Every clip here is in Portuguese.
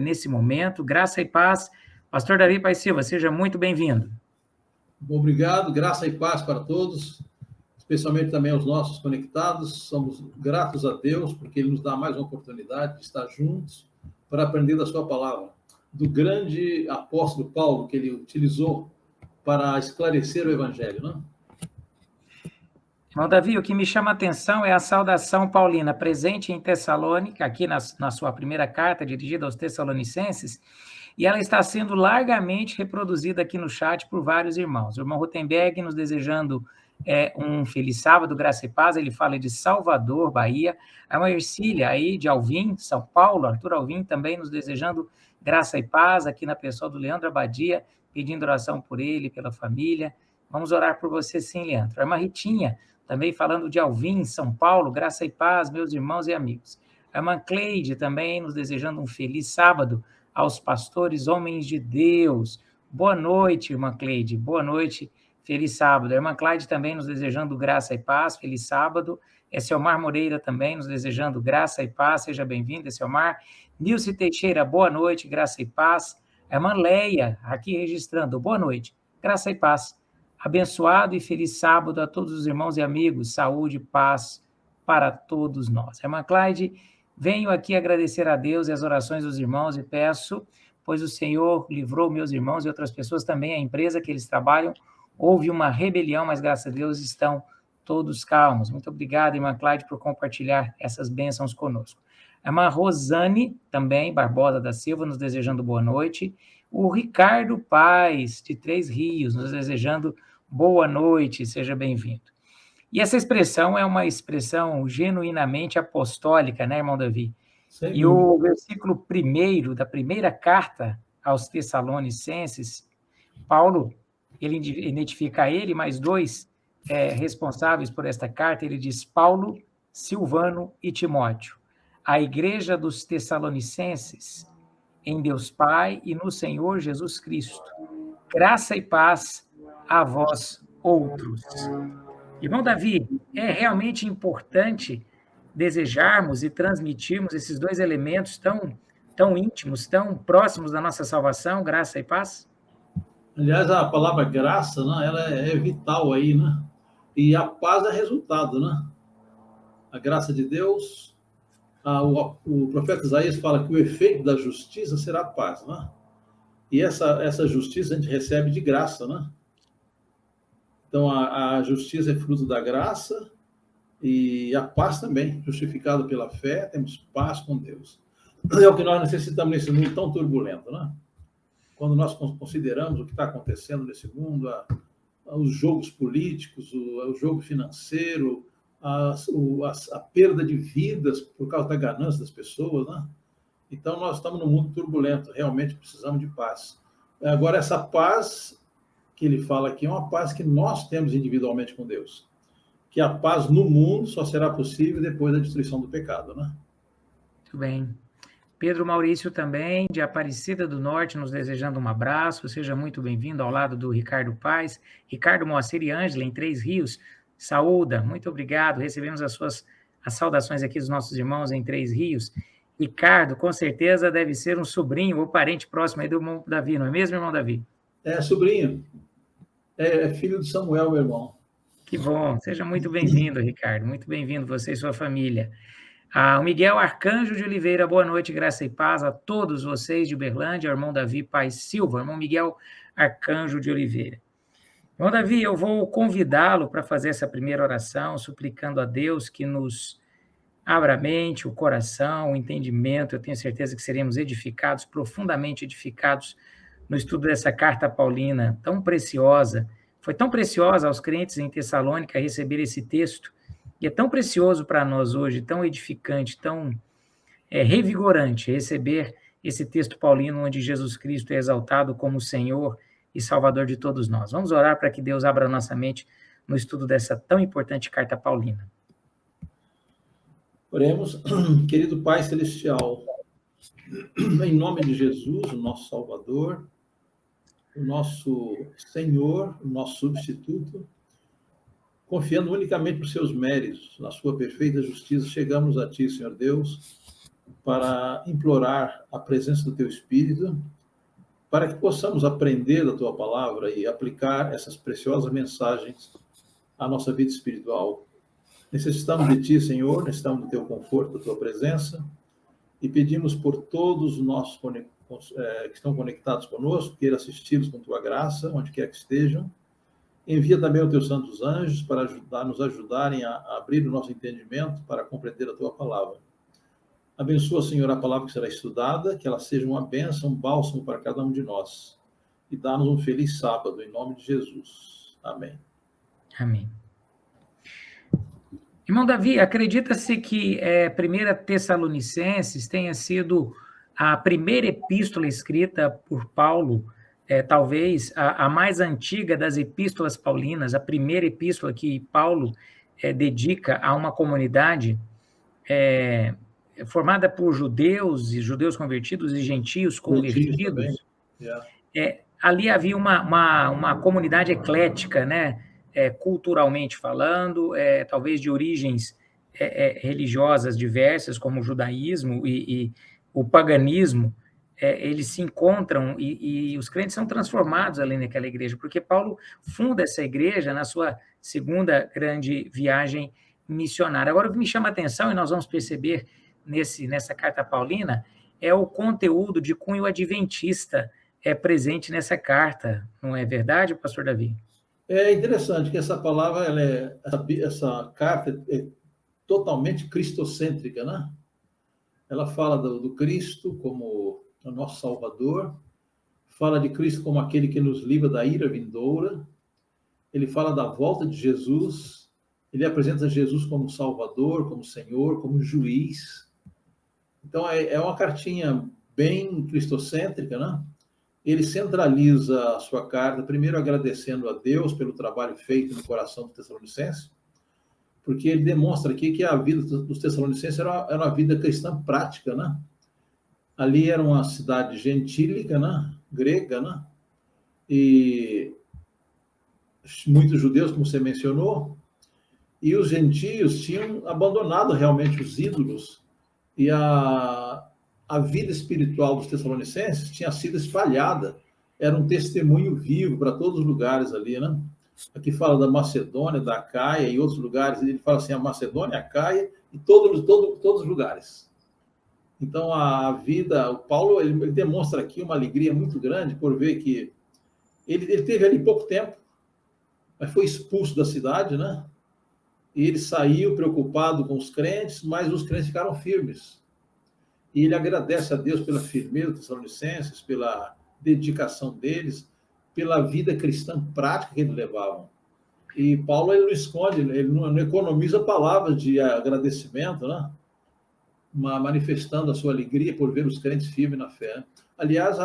nesse momento. Graça e paz. Pastor Davi Paz Silva, seja muito bem-vindo. Obrigado, graça e paz para todos, especialmente também aos nossos conectados. Somos gratos a Deus, porque Ele nos dá mais uma oportunidade de estar juntos para aprender da sua palavra, do grande apóstolo Paulo, que ele utilizou para esclarecer o Evangelho, não? Irmão Davi, o que me chama a atenção é a saudação paulina presente em Tessalônica, aqui na sua primeira carta dirigida aos Tessalonicenses, e ela está sendo largamente reproduzida aqui no chat por vários irmãos. O irmão Rutenberg nos desejando um feliz sábado, graça e paz, ele fala de Salvador, Bahia. A irmã Ercília, aí de Alvim, São Paulo, Arthur Alvim também nos desejando graça e paz, aqui na pessoa do Leandro Abadia, pedindo oração por ele, pela família. Vamos orar por você sim, Leandro. A irmã Ritinha, também falando de Alvim, São Paulo, graça e paz, meus irmãos e amigos. A irmã Cleide também nos desejando um feliz sábado aos pastores, homens de Deus. Boa noite, irmã Cleide, boa noite, feliz sábado. A irmã Cleide também nos desejando graça e paz, feliz sábado. Selmar Moreira também nos desejando graça e paz, seja bem-vinda, Selmar. Nilce Teixeira, boa noite, graça e paz. A irmã Leia, aqui registrando, boa noite, graça e paz. Abençoado e feliz sábado a todos os irmãos e amigos, saúde e paz para todos nós. Irmã Cleide, venho aqui agradecer a Deus e as orações dos irmãos e peço, pois o Senhor livrou meus irmãos e outras pessoas também, a empresa que eles trabalham, houve uma rebelião, mas graças a Deus estão todos calmos. Muito obrigado, irmã Cleide, por compartilhar essas bênçãos conosco. A irmã Rosane, também, Barbosa da Silva, nos desejando boa noite. O Ricardo Paes, de Três Rios, nos desejando boa noite, seja bem-vindo. E essa expressão é uma expressão genuinamente apostólica, né, irmão Davi? E o versículo 1 da primeira carta aos Tessalonicenses, Paulo, ele identifica a ele, mais dois responsáveis por esta carta, ele diz Paulo, Silvano e Timóteo, a igreja dos Tessalonicenses, em Deus Pai e no Senhor Jesus Cristo. Graça e paz a vós outros. Irmão Davi, é realmente importante desejarmos e transmitirmos esses dois elementos tão íntimos, tão próximos da nossa salvação, graça e paz? Aliás, a palavra graça, né, ela é vital aí, né? E a paz é resultado, né? A graça de Deus, o profeta Isaías fala que o efeito da justiça será a paz, né? E essa justiça a gente recebe de graça, né? Então, a justiça é fruto da graça e a paz também, justificado pela fé, temos paz com Deus. É o que nós necessitamos nesse mundo tão turbulento, né? Quando nós consideramos o que está acontecendo nesse mundo, os jogos políticos, o jogo financeiro, a perda de vidas por causa da ganância das pessoas, né? Então, nós estamos num mundo turbulento, realmente precisamos de paz. Agora, essa paz que ele fala aqui é uma paz que nós temos individualmente com Deus. Que a paz no mundo só será possível depois da destruição do pecado, né? Muito bem. Pedro Maurício também, de Aparecida do Norte, nos desejando um abraço, seja muito bem-vindo ao lado do Ricardo Paes. Ricardo Moacir e Ângela, em Três Rios, saúda, muito obrigado, recebemos as saudações aqui dos nossos irmãos em Três Rios. Ricardo, com certeza deve ser um sobrinho ou parente próximo aí do irmão Davi, não é mesmo, irmão Davi? É, sobrinho. É filho de Samuel, meu irmão. Que bom, seja muito bem-vindo, Ricardo, muito bem-vindo, você e sua família. O Miguel Arcanjo de Oliveira, boa noite, graça e paz a todos vocês de Uberlândia, irmão Davi Paz Silva, irmão Miguel Arcanjo de Oliveira. Irmão Davi, eu vou convidá-lo para fazer essa primeira oração, suplicando a Deus que nos abra a mente, o coração, o entendimento, eu tenho certeza que seremos edificados, profundamente edificados, no estudo dessa carta paulina tão preciosa. Foi tão preciosa aos crentes em Tessalônica receber esse texto, e é tão precioso para nós hoje, tão edificante, tão revigorante receber esse texto paulino onde Jesus Cristo é exaltado como Senhor e Salvador de todos nós. Vamos orar para que Deus abra a nossa mente no estudo dessa tão importante carta paulina. Oremos, querido Pai Celestial, em nome de Jesus, o nosso Salvador, o nosso Senhor, o nosso substituto, confiando unicamente nos seus méritos, na sua perfeita justiça, chegamos a Ti, Senhor Deus, para implorar a presença do Teu Espírito, para que possamos aprender da Tua palavra e aplicar essas preciosas mensagens à nossa vida espiritual. Necessitamos de Ti, Senhor, necessitamos do Teu conforto, da Tua presença, e pedimos por todos os nossos que estão conectados conosco, queira assisti-los com Tua graça, onde quer que estejam. Envia também os Teus santos anjos para nos ajudarem a abrir o nosso entendimento para compreender a Tua palavra. Abençoa, Senhor, a palavra que será estudada, que ela seja uma bênção, um bálsamo para cada um de nós. E dá-nos um feliz sábado, em nome de Jesus. Amém. Amém. Irmão Davi, acredita-se que 1 Tessalonicenses tenha sido a primeira epístola escrita por Paulo, talvez a mais antiga das epístolas paulinas, a primeira epístola que Paulo dedica a uma comunidade formada por judeus e judeus convertidos e gentios convertidos. Ali havia uma comunidade eclética, né? Culturalmente falando, talvez de origens religiosas diversas, como o judaísmo e o paganismo, eles se encontram e os crentes são transformados ali naquela igreja, porque Paulo funda essa igreja na sua segunda grande viagem missionária. Agora, o que me chama a atenção, e nós vamos perceber nessa carta paulina, é o conteúdo de cunho adventista presente nessa carta. Não é verdade, pastor Davi? É interessante que essa palavra, essa carta é totalmente cristocêntrica, né? Ela fala do Cristo como o nosso Salvador, fala de Cristo como aquele que nos livra da ira vindoura, ele fala da volta de Jesus, ele apresenta Jesus como Salvador, como Senhor, como juiz. Então, é uma cartinha bem cristocêntrica, né? Ele centraliza a sua carta, primeiro agradecendo a Deus pelo trabalho feito no coração dos Tessalonicenses, porque ele demonstra aqui que a vida dos Tessalonicenses era uma vida cristã prática, né? Ali era uma cidade gentílica, né? Grega, né? E muitos judeus, como você mencionou, e os gentios tinham abandonado realmente os ídolos, e a vida espiritual dos Tessalonicenses tinha sido espalhada, era um testemunho vivo para todos os lugares ali, né? Aqui fala da Macedônia, da Acaia e outros lugares, ele fala assim, a Macedônia, a Acaia e todos os lugares. Então, a vida, o Paulo, ele demonstra aqui uma alegria muito grande por ver que ele teve ali pouco tempo, mas foi expulso da cidade, né? E ele saiu preocupado com os crentes, mas os crentes ficaram firmes. E ele agradece a Deus pela firmeza dos Tessalonicenses, pela dedicação deles, pela vida cristã prática que eles levavam. E Paulo, ele não esconde, ele não economiza palavras de agradecimento, né? Manifestando a sua alegria por ver os crentes firmes na fé. Aliás,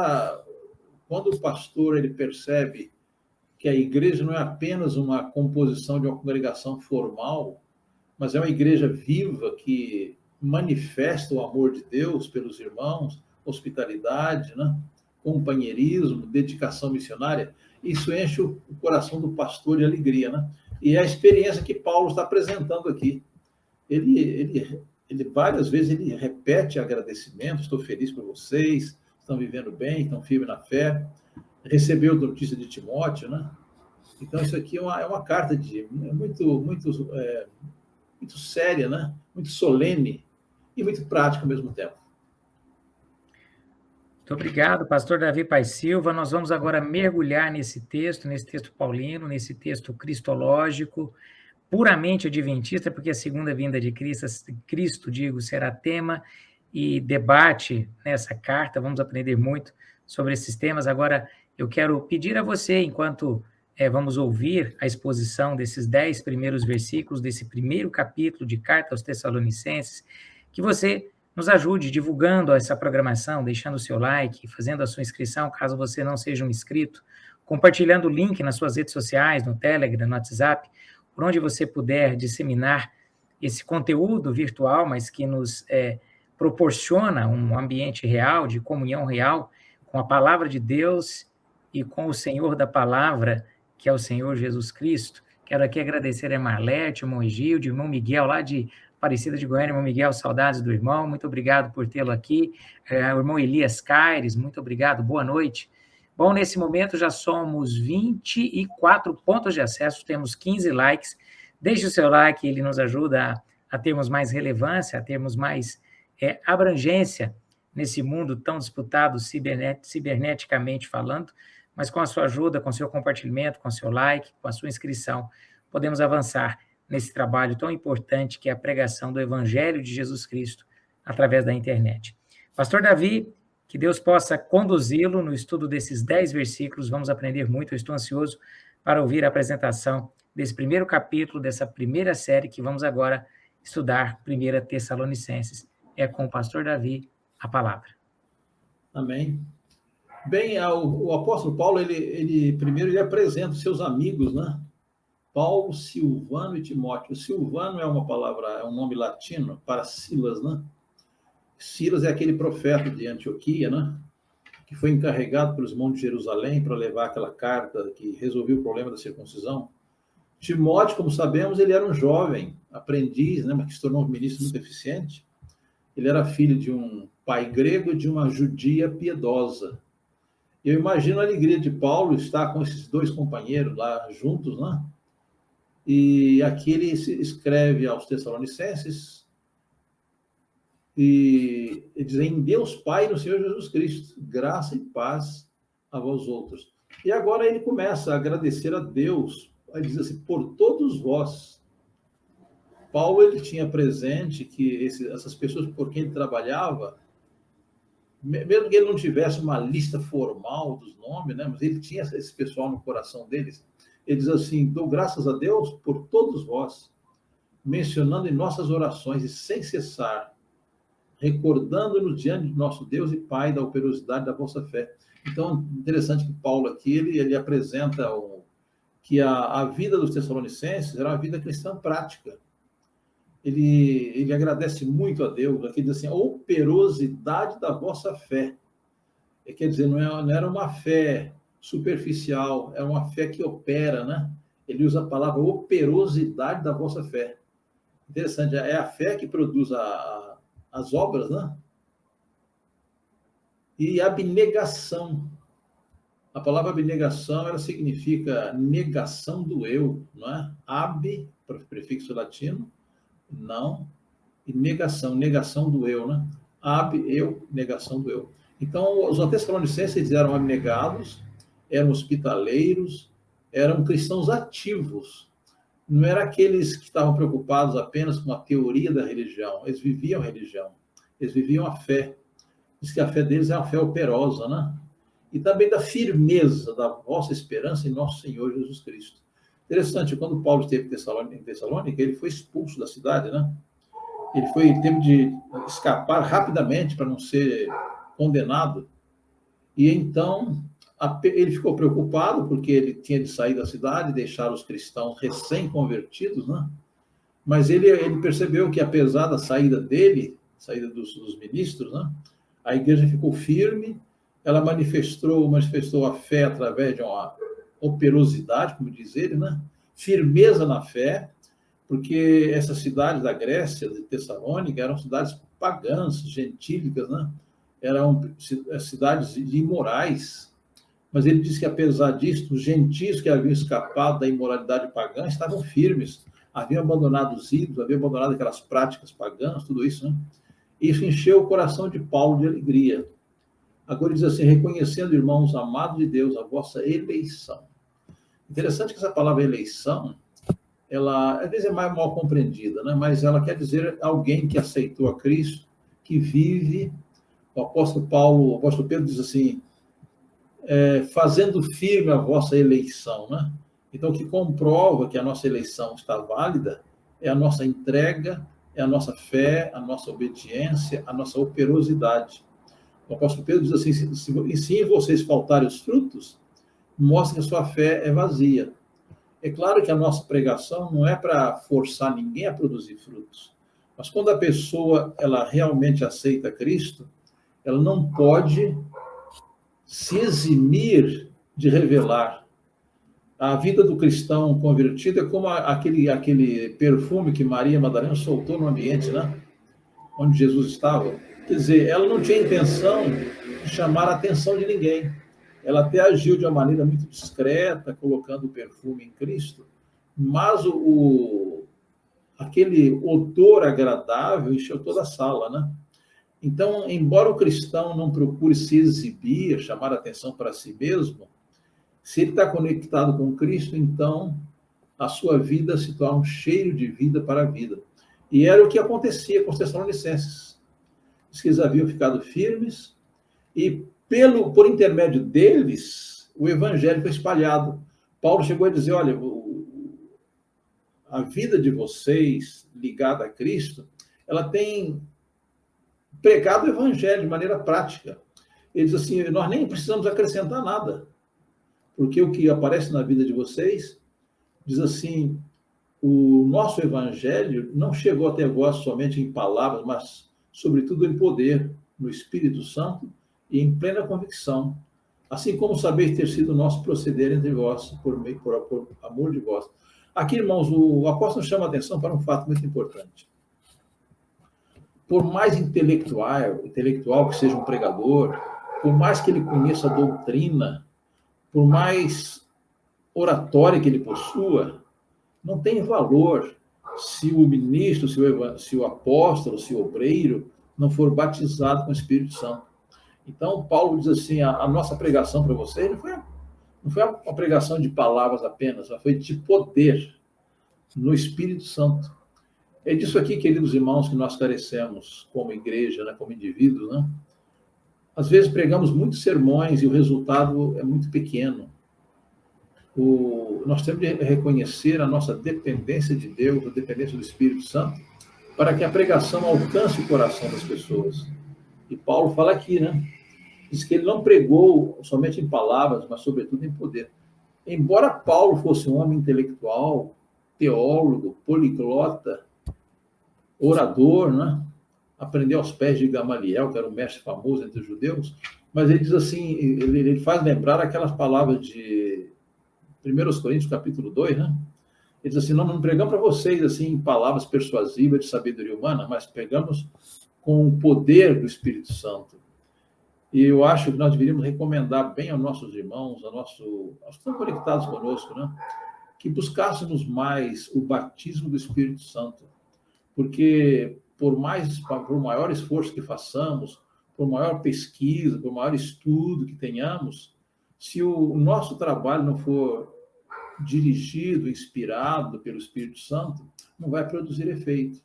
quando o pastor ele percebe que a igreja não é apenas uma composição de uma congregação formal, mas é uma igreja viva que manifesta o amor de Deus pelos irmãos, hospitalidade, né? Companheirismo, dedicação missionária, isso enche o coração do pastor de alegria, né? E é a experiência que Paulo está apresentando aqui. Ele várias vezes ele repete agradecimento, estou feliz por vocês, estão vivendo bem, estão firmes na fé, recebeu notícia de Timóteo, né? Então isso aqui é uma carta muito séria, né? Muito solene e muito prática ao mesmo tempo. Muito obrigado, pastor Davi Paz Silva. Nós vamos agora mergulhar nesse texto paulino, nesse texto cristológico, puramente adventista, porque a segunda vinda de Cristo, será tema e debate nessa carta. Vamos aprender muito sobre esses temas. Agora, eu quero pedir a você, enquanto vamos ouvir a exposição desses 10 primeiros versículos, desse primeiro capítulo de Carta aos Tessalonicenses, que você nos ajude divulgando essa programação, deixando o seu like, fazendo a sua inscrição, caso você não seja um inscrito, compartilhando o link nas suas redes sociais, no Telegram, no WhatsApp, por onde você puder disseminar esse conteúdo virtual, mas que nos proporciona um ambiente real, de comunhão real, com a palavra de Deus e com o Senhor da palavra, que é o Senhor Jesus Cristo. Quero aqui agradecer a Marlete, o irmão Egildo, o irmão Miguel, lá de Aparecida de Goiânia, irmão Miguel, saudades do irmão, muito obrigado por tê-lo aqui. O irmão Elias Caires, muito obrigado, boa noite. Bom, nesse momento já somos 24 pontos de acesso, temos 15 likes. Deixe o seu like, ele nos ajuda a termos mais relevância, a termos mais abrangência nesse mundo tão disputado ciberneticamente falando, mas com a sua ajuda, com seu compartilhamento, com seu like, com a sua inscrição, podemos avançar nesse trabalho tão importante que é a pregação do Evangelho de Jesus Cristo através da internet. Pastor Davi, que Deus possa conduzi-lo no estudo desses 10 versículos, vamos aprender muito, eu estou ansioso para ouvir a apresentação desse primeiro capítulo, dessa primeira série que vamos agora estudar, 1 Tessalonicenses. É com o pastor Davi a palavra. Amém. Bem, o apóstolo Paulo, primeiro ele apresenta os seus amigos, né? Paulo, Silvano e Timóteo. Silvano é uma palavra, é um nome latino para Silas, né? Silas é aquele profeta de Antioquia, né? Que foi encarregado pelos irmãos de Jerusalém para levar aquela carta que resolveu o problema da circuncisão. Timóteo, como sabemos, ele era um jovem aprendiz, né? Mas que se tornou um ministro muito eficiente. Ele era filho de um pai grego e de uma judia piedosa. Eu imagino a alegria de Paulo estar com esses dois companheiros lá juntos, né? E aqui ele escreve aos Tessalonicenses e diz: em Deus Pai e no Senhor Jesus Cristo, graça e paz a vós outros. E agora ele começa a agradecer a Deus, a dizer assim, por todos vós. Paulo ele tinha presente que essas pessoas por quem ele trabalhava, mesmo que ele não tivesse uma lista formal dos nomes, né, mas ele tinha esse pessoal no coração deles. Ele diz assim: dou graças a Deus por todos vós, mencionando em nossas orações e sem cessar, recordando-nos diante de nosso Deus e Pai da operosidade da vossa fé. Então, interessante que Paulo aqui, ele apresenta que a vida dos Tessalonicenses era uma vida cristã prática. Ele agradece muito a Deus, aqui diz assim, a operosidade da vossa fé. Quer dizer, não era uma fé superficial, é uma fé que opera, né? Ele usa a palavra operosidade da vossa fé. Interessante, é a fé que produz as obras, né? E abnegação. A palavra abnegação, ela significa negação do eu, não é? Ab, prefixo latino, não, e negação do eu, né? Ab, eu, negação do eu. Então, os Tessalonicenses eram abnegados, eram hospitaleiros, eram cristãos ativos. Não eram aqueles que estavam preocupados apenas com a teoria da religião. Eles viviam a religião. Eles viviam a fé. Diz que a fé deles é uma fé operosa, né? E também da firmeza da vossa esperança em nosso Senhor Jesus Cristo. Interessante, quando Paulo esteve em Tessalônica, ele foi expulso da cidade, né? Ele teve de escapar rapidamente para não ser condenado. E então ele ficou preocupado porque ele tinha de sair da cidade e deixar os cristãos recém-convertidos, né? Mas ele percebeu que, apesar da saída dele, saída dos ministros, né? A igreja ficou firme, ela manifestou a fé através de uma operosidade, como diz ele, né? Firmeza na fé, porque essas cidades da Grécia, de Tessalônica, eram cidades pagãs, gentílicas, né? Eram cidades imorais. Mas ele diz que, apesar disso, os gentios que haviam escapado da imoralidade pagã estavam firmes, haviam abandonado os ídolos, haviam abandonado aquelas práticas pagãs, tudo isso, né? Isso encheu o coração de Paulo de alegria. Agora ele diz assim, reconhecendo, irmãos amados de Deus, a vossa eleição. Interessante que essa palavra eleição, ela às vezes é mais mal compreendida, né? Mas ela quer dizer alguém que aceitou a Cristo, que vive. O apóstolo Pedro diz assim, fazendo firme a vossa eleição, né? Então, o que comprova que a nossa eleição está válida é a nossa entrega, é a nossa fé, a nossa obediência, a nossa operosidade. O apóstolo Pedro diz assim, se em vocês faltarem os frutos, mostra que a sua fé é vazia. É claro que a nossa pregação não é para forçar ninguém a produzir frutos, mas quando a pessoa ela realmente aceita Cristo, ela não pode se eximir de revelar. A vida do cristão convertido é como aquele perfume que Maria Madalena soltou no ambiente, né? Onde Jesus estava. Quer dizer, ela não tinha intenção de chamar a atenção de ninguém. Ela até agiu de uma maneira muito discreta, colocando o perfume em Cristo, mas aquele odor agradável encheu toda a sala, né? Então, embora o cristão não procure se exibir, chamar a atenção para si mesmo, se ele está conectado com Cristo, então a sua vida se torna um cheiro de vida para a vida. E era o que acontecia com os Tessalonicenses. Que eles haviam ficado firmes e, por intermédio deles, o evangelho foi espalhado. Paulo chegou a dizer, olha, a vida de vocês ligada a Cristo, ela tem pregado o evangelho de maneira prática. Ele diz assim, nós nem precisamos acrescentar nada. Porque o que aparece na vida de vocês, diz assim, o nosso evangelho não chegou até vós somente em palavras, mas, sobretudo, em poder, no Espírito Santo e em plena convicção. Assim como sabeis ter sido o nosso proceder entre vós, por amor de vós. Aqui, irmãos, o apóstolo chama a atenção para um fato muito importante. Por mais intelectual que seja um pregador, por mais que ele conheça a doutrina, por mais oratória que ele possua, não tem valor se o ministro, se o apóstolo, se o obreiro não for batizado com o Espírito Santo. Então, Paulo diz assim, a nossa pregação para vocês não foi uma pregação de palavras apenas, mas foi de poder no Espírito Santo. É disso aqui, queridos irmãos, que nós carecemos como igreja, né, como indivíduos, né? Às vezes pregamos muitos sermões e o resultado é muito pequeno. Nós temos de reconhecer a nossa dependência de Deus, a dependência do Espírito Santo, para que a pregação alcance o coração das pessoas. E Paulo fala aqui, né? Diz que ele não pregou somente em palavras, mas sobretudo em poder. Embora Paulo fosse um homem intelectual, teólogo, poliglota, orador, né? Aprendeu aos pés de Gamaliel, que era um mestre famoso entre os judeus, mas ele diz assim, ele faz lembrar aquelas palavras de 1 Coríntios, capítulo 2, né? Ele diz assim, não pregamos para vocês assim palavras persuasivas de sabedoria humana, mas pregamos com o poder do Espírito Santo. E eu acho que nós deveríamos recomendar bem aos nossos irmãos, aos que estão conectados conosco, né? Que buscássemos mais o batismo do Espírito Santo. Porque por maior esforço que façamos, por maior pesquisa, por maior estudo que tenhamos, se o nosso trabalho não for dirigido, inspirado pelo Espírito Santo, não vai produzir efeito.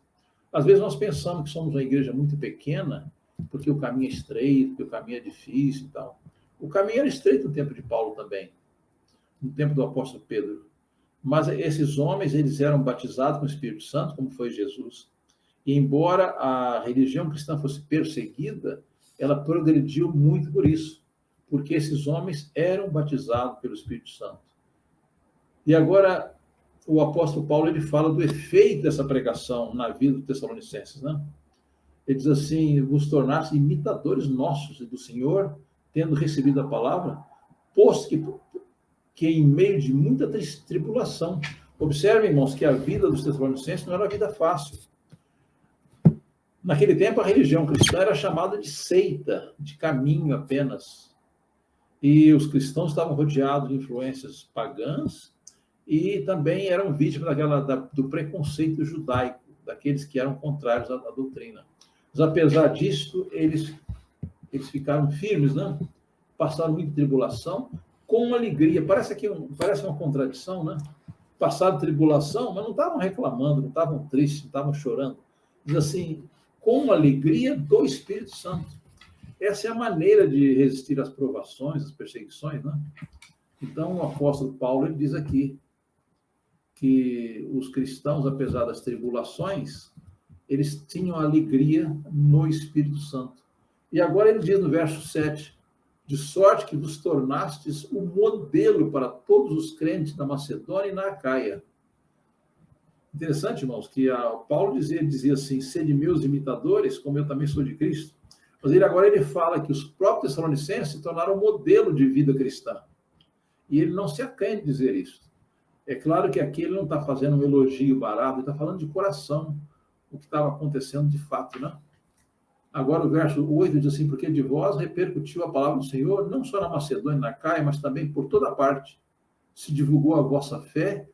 Às vezes nós pensamos que somos uma igreja muito pequena, porque o caminho é estreito, porque o caminho é difícil e tal. O caminho era estreito no tempo de Paulo também, no tempo do apóstolo Pedro. Mas esses homens, eles eram batizados com o Espírito Santo, como foi Jesus. E embora a religião cristã fosse perseguida, ela progrediu muito por isso, porque esses homens eram batizados pelo Espírito Santo. E agora, o apóstolo Paulo, ele fala do efeito dessa pregação na vida dos Tessalonicenses, né? Ele diz assim, vos tornaste imitadores nossos e do Senhor, tendo recebido a palavra, posto que em meio de muita tribulação. Observem, irmãos, que a vida dos Tessalonicenses não era uma vida fácil. Naquele tempo, a religião cristã era chamada de seita, de caminho apenas. E os cristãos estavam rodeados de influências pagãs e também eram vítimas do preconceito judaico, daqueles que eram contrários à doutrina. Mas, apesar disso, eles ficaram firmes, né? Passaram muita tribulação, com alegria. Parece uma contradição, né? Passaram tribulação, mas não estavam reclamando, não estavam tristes, não estavam chorando. Diz assim, com alegria do Espírito Santo. Essa é a maneira de resistir às provações, às perseguições, né? Então, o apóstolo Paulo, ele diz aqui que os cristãos, apesar das tribulações, eles tinham alegria no Espírito Santo. E agora ele diz no verso 7, de sorte que vos tornastes o modelo para todos os crentes da Macedônia e na Acaia. Interessante, irmãos, que Paulo dizia assim, sede meus imitadores, como eu também sou de Cristo. Mas agora ele fala que os próprios Tessalonicenses se tornaram modelo de vida cristã. E ele não se acanha de dizer isso. É claro que aqui ele não está fazendo um elogio barato, ele está falando de coração, o que estava acontecendo de fato, né? Agora o verso 8 diz assim, porque de vós repercutiu a palavra do Senhor, não só na Macedônia e na Caia, mas também por toda parte. Se divulgou a vossa fé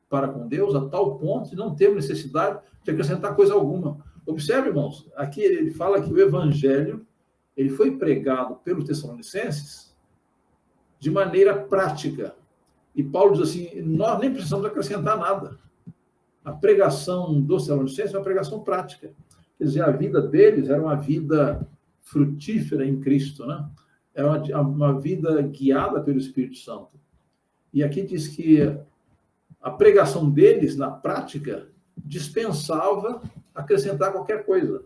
para com Deus a tal ponto de não ter necessidade de acrescentar coisa alguma. Observe, irmãos, aqui ele fala que o evangelho ele foi pregado pelos Tessalonicenses de maneira prática. E Paulo diz assim, nós nem precisamos acrescentar nada. A pregação dos Tessalonicenses é uma pregação prática. Quer dizer, a vida deles era uma vida frutífera em Cristo, né? Era uma vida guiada pelo Espírito Santo. E aqui diz que a pregação deles, na prática, dispensava acrescentar qualquer coisa.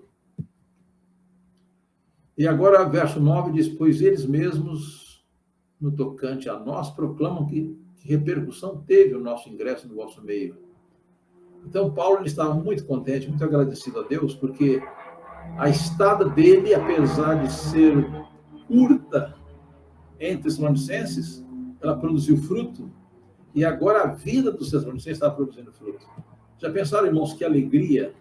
E agora, verso 9 diz, pois eles mesmos, no tocante a nós, proclamam que repercussão teve o nosso ingresso no vosso meio. Então, Paulo ele estava muito contente, muito agradecido a Deus, porque a estada dele, apesar de ser curta entre os Tessalonicenses, ela produziu fruto, e agora a vida dos Tessalonicenses está produzindo fruto. Já pensaram, irmãos, que alegria?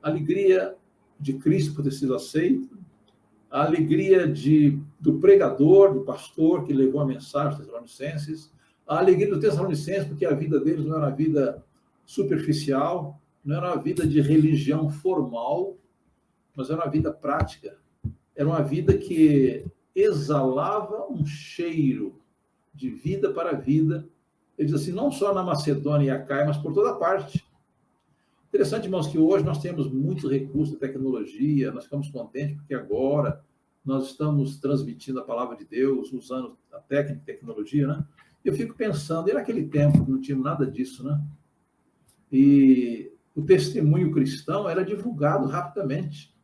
A alegria de Cristo por ter sido aceito, a alegria do pregador, do pastor que levou a mensagem aos Tessalonicenses, a alegria dos Tessalonicenses, porque a vida deles não era uma vida superficial, não era uma vida de religião formal, mas era uma vida prática. Era uma vida que exalava um cheiro de vida para vida. Ele diz assim, não só na Macedônia e Acaia, mas por toda parte. Interessante, irmãos, que hoje nós temos muitos recursos de tecnologia, nós ficamos contentes porque agora nós estamos transmitindo a palavra de Deus, usando a técnica e tecnologia, né? Eu fico pensando, e naquele tempo não tinha nada disso, né? E o testemunho cristão era divulgado rapidamente,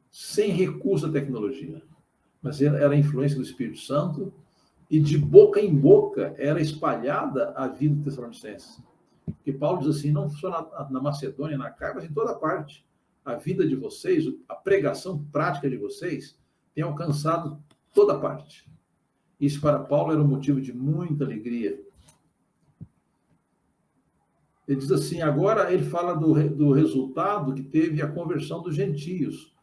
sem recurso à tecnologia, mas era a influência do Espírito Santo, e de boca em boca era espalhada a vida dos Tessalonicenses. Porque Paulo diz assim, não só na Macedônia, na Caia, mas em toda parte. A vida de vocês, a pregação prática de vocês, tem alcançado toda parte. Isso para Paulo era um motivo de muita alegria. Ele diz assim, agora ele fala do resultado que teve a conversão dos gentios.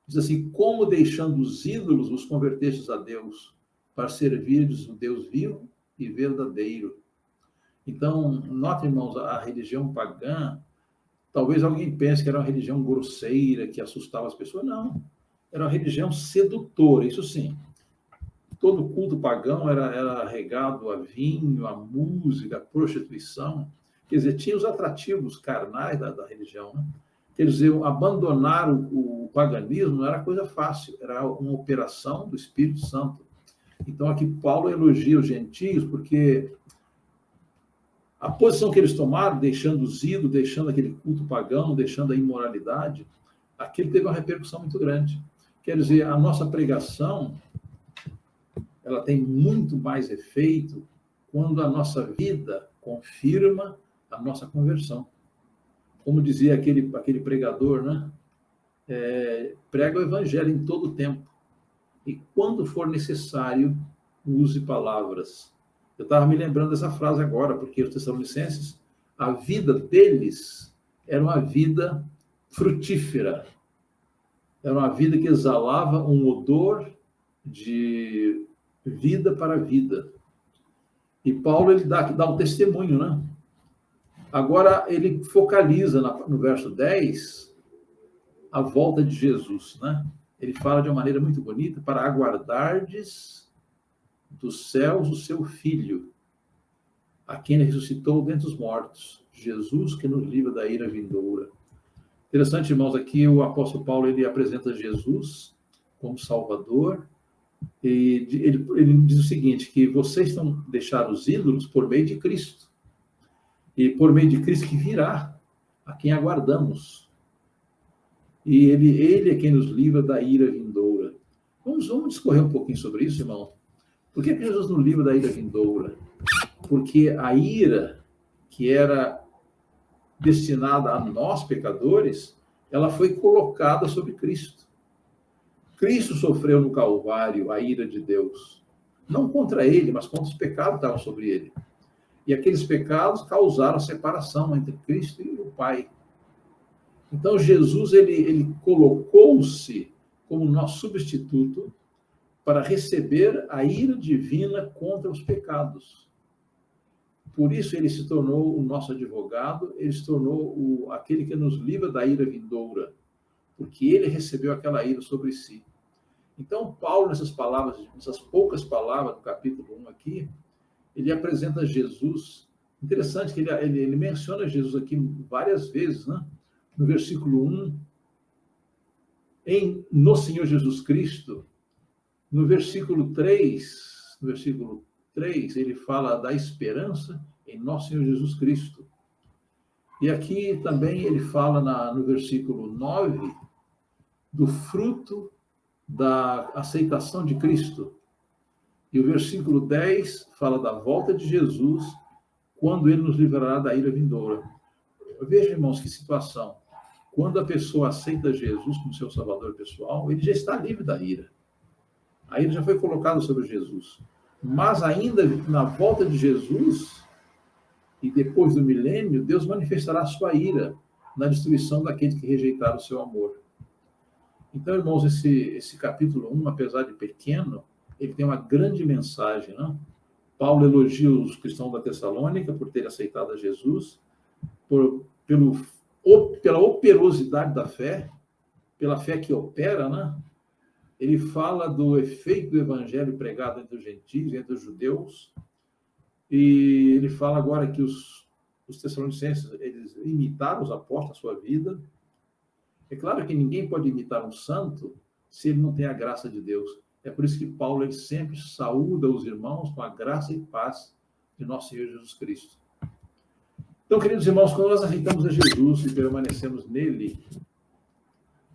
Diz assim, como deixando os ídolos vos convertestes a Deus, para servirdes o Deus vivo e verdadeiro. Então, nota, irmãos, a religião pagã, talvez alguém pense que era uma religião grosseira, que assustava as pessoas. Não, era uma religião sedutora, isso sim. Todo culto pagão era regado a vinho, a música, a prostituição. Quer dizer, tinha os atrativos carnais da religião, né? Quer dizer, abandonar o paganismo não era coisa fácil, era uma operação do Espírito Santo. Então, aqui Paulo elogia os gentios, porque a posição que eles tomaram, deixando os ídolos, deixando aquele culto pagão, deixando a imoralidade, aquilo teve uma repercussão muito grande. Quer dizer, a nossa pregação, ela tem muito mais efeito quando a nossa vida confirma a nossa conversão. Como dizia aquele pregador, né? Prega o evangelho em todo o tempo. E quando for necessário, use palavras. Eu estava me lembrando dessa frase agora, porque os Tessalonicenses, a vida deles era uma vida frutífera. Era uma vida que exalava um odor de vida para vida. E Paulo ele dá um testemunho, né? Agora ele focaliza no verso 10 a volta de Jesus, né? Ele fala de uma maneira muito bonita, para aguardardes dos céus o seu Filho, a quem ele ressuscitou dentre os mortos, Jesus que nos livra da ira vindoura. Interessante, irmãos, aqui o apóstolo Paulo ele apresenta Jesus como Salvador, e ele diz o seguinte, que vocês estão deixando os ídolos por meio de Cristo, e por meio de Cristo que virá, a quem aguardamos. E ele é quem nos livra da ira vindoura. Vamos discorrer um pouquinho sobre isso, irmão. Por que Jesus nos livra da ira vindoura? Porque a ira que era destinada a nós, pecadores, ela foi colocada sobre Cristo. Cristo sofreu no Calvário a ira de Deus. Não contra ele, mas contra os pecados que estavam sobre ele. E aqueles pecados causaram separação entre Cristo e o Pai. Então, Jesus, ele colocou-se como nosso substituto para receber a ira divina contra os pecados. Por isso, ele se tornou o nosso advogado, ele se tornou aquele que nos livra da ira vindoura, porque ele recebeu aquela ira sobre si. Então, Paulo, nessas poucas palavras do capítulo 1 aqui, ele apresenta Jesus. Interessante que ele menciona Jesus aqui várias vezes, né? No versículo 1, no Senhor Jesus Cristo. No versículo 3, ele fala da esperança em nosso Senhor Jesus Cristo. E aqui também ele fala no versículo 9 do fruto da aceitação de Cristo. E o versículo 10 fala da volta de Jesus, quando ele nos livrará da ira vindoura. Veja, irmãos, que situação. Quando a pessoa aceita Jesus como seu salvador pessoal, ele já está livre da ira. A ira já foi colocada sobre Jesus. Mas ainda na volta de Jesus, e depois do milênio, Deus manifestará a sua ira na destruição daqueles que rejeitaram o seu amor. Então, irmãos, esse capítulo 1, apesar de pequeno, ele tem uma grande mensagem, né? Paulo elogia os cristãos da Tessalônica por terem aceitado a Jesus, pela operosidade da fé, pela fé que opera, né? Ele fala do efeito do evangelho pregado entre os gentios, entre os judeus, e ele fala agora que os tessalonicenses, eles imitaram os apóstolos na sua vida. É claro que ninguém pode imitar um santo se ele não tem a graça de Deus. É por isso que Paulo ele sempre saúda os irmãos com a graça e paz de nosso Senhor Jesus Cristo. Então, queridos irmãos, quando nós aceitamos a Jesus e permanecemos nele,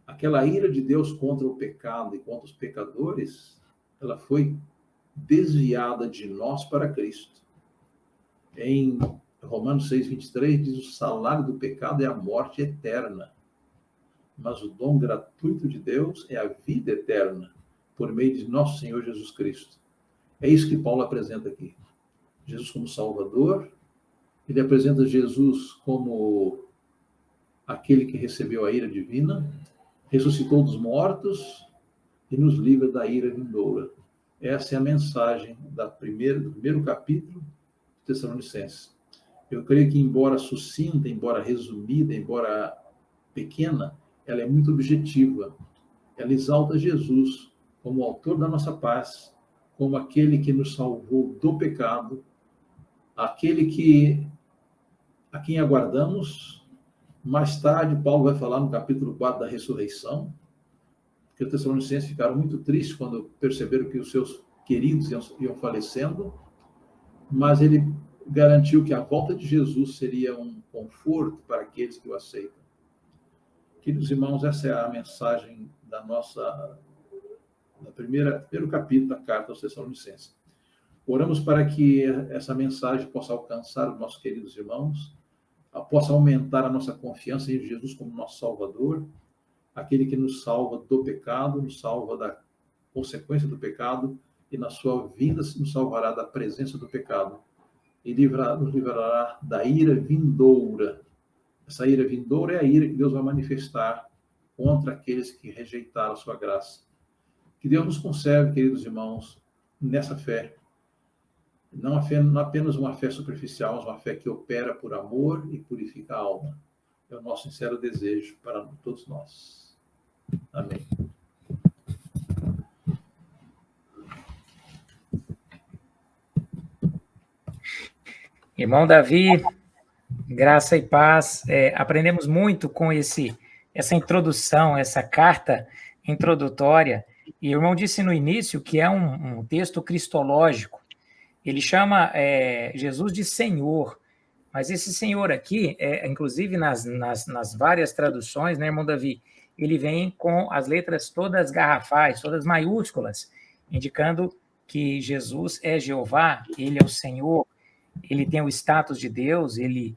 aquela ira de Deus contra o pecado e contra os pecadores, ela foi desviada de nós para Cristo. Em Romanos 6:23 diz: o salário do pecado é a morte eterna, mas o dom gratuito de Deus é a vida eterna, por meio de nosso Senhor Jesus Cristo. É isso que Paulo apresenta aqui. Jesus como Salvador, ele apresenta Jesus como aquele que recebeu a ira divina, ressuscitou dos mortos e nos livra da ira vindoura. Essa é a mensagem do primeiro capítulo de Tessalonicenses. Eu creio que, embora sucinta, embora resumida, embora pequena, ela é muito objetiva. Ela exalta Jesus como o autor da nossa paz, como aquele que nos salvou do pecado, aquele a quem aguardamos. Mais tarde, Paulo vai falar no capítulo 4 da ressurreição, que os tessalonicenses ficaram muito tristes quando perceberam que os seus queridos iam falecendo, mas ele garantiu que a volta de Jesus seria um conforto para aqueles que o aceitam. Queridos irmãos, essa é a mensagem do primeiro capítulo da carta aos Tessalonicenses. Oramos para que essa mensagem possa alcançar os nossos queridos irmãos, possa aumentar a nossa confiança em Jesus como nosso Salvador, aquele que nos salva do pecado, nos salva da consequência do pecado, e na sua vinda nos salvará da presença do pecado, e nos livrará da ira vindoura. Essa ira vindoura é a ira que Deus vai manifestar contra aqueles que rejeitaram a sua graça. Que Deus nos conserve, queridos irmãos, nessa fé. Não apenas uma fé superficial, mas uma fé que opera por amor e purifica a alma. É o nosso sincero desejo para todos nós. Amém. Irmão Davi, graça e paz. Aprendemos muito com essa introdução, essa carta introdutória. E o irmão disse no início que é um texto cristológico. Ele chama Jesus de Senhor, mas esse Senhor aqui, inclusive nas várias traduções, né, irmão Davi, ele vem com as letras todas garrafais, todas maiúsculas, indicando que Jesus é Jeová, ele é o Senhor, ele tem o status de Deus, ele